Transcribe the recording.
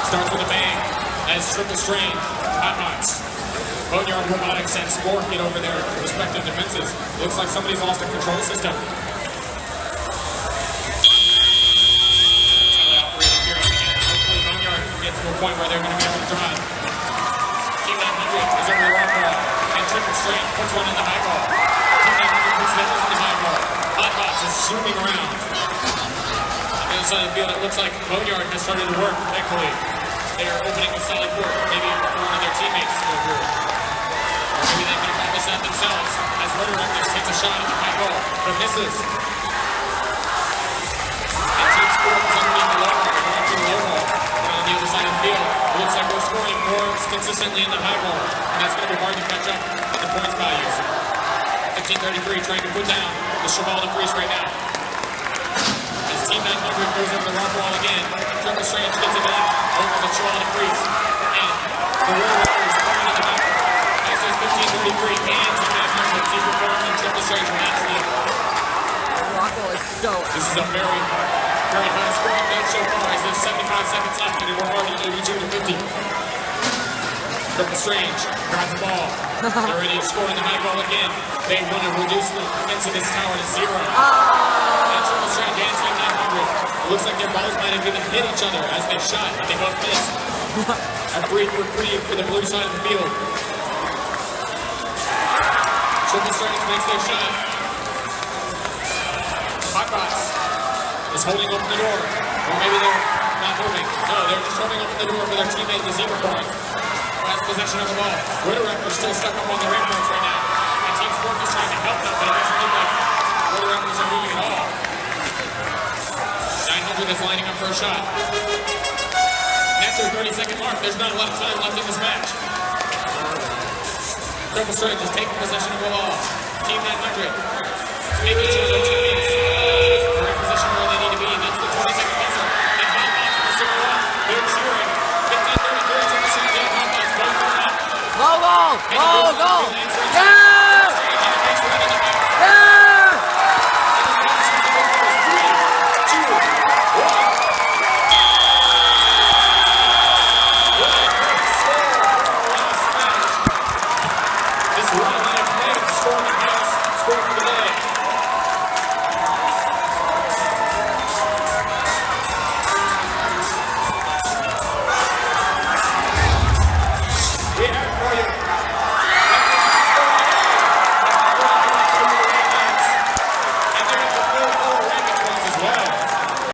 Starts with a bang as triple strain, hot knots. Boneyard, Robotics, and Sport get over their respective defenses. Looks like somebody's lost a control system. Teleoperating here again. Hopefully Boneyard can get to a point where they're going to be able to drive. Team 900 is over the rock ball, and triple strain puts one in the high ball. Team 900 puts the other in the high ball. Hot knots is zooming around. On the other side of the field, it looks like Boneyard has started to work, thankfully. They are opening a solid court. Maybe one of their teammates to go through. Or maybe they can accomplish that themselves as Rotor Reckless takes a shot at the high ball, but misses. And Team Sport is underneath the low ball, going to the low ball. And on the other side of the field, it looks like we're scoring more consistently in the high ball. And that's going to be hard to catch up with the points values. 15:33 trying to put down the Cheval de Frise right now. As Team 900 goes over the rock wall again, Triple Strange gets it in over the Cheval de Frise. And the Rotor Reckless coming in the back. As there's 15:33 and Team 900 keep performing and Triple Strange match lead. Rock wall is so out. This is a very, very high scoring game so far as there's 75 seconds left and we're already 82-50. Triple Strange grabs the ball. They're ready to score in the high ball again. They want to reduce the incidence tower to 0. And Triple Strange and Team 900. It looks like their balls might have even hit each other as they shot, but they both missed. A brief reprieve for the blue side of the field. Triple Strange makes their shot. Hotbox is holding open the door. Or maybe they're not moving. No, they're just holding open the door for their teammate, the Zebra Corn. Has possession of the ball. Rotor Reckless still stuck up on the ring points right now. And Team Sport is trying to help them, but it doesn't look like Rotor Reckless are moving at all. 900 is lining up for a shot. After the 30-second mark, there's not a lot of time left in this match. Triple Strange is taking possession of the ball. Team 900 making sure their teammates are in position where they need to be. That's the 20-second buzzer. And Hotbox will circle up. They're cheering. 15:33, Triple Strange and Hotbox both going up. Go, go! Go, go! Yeah!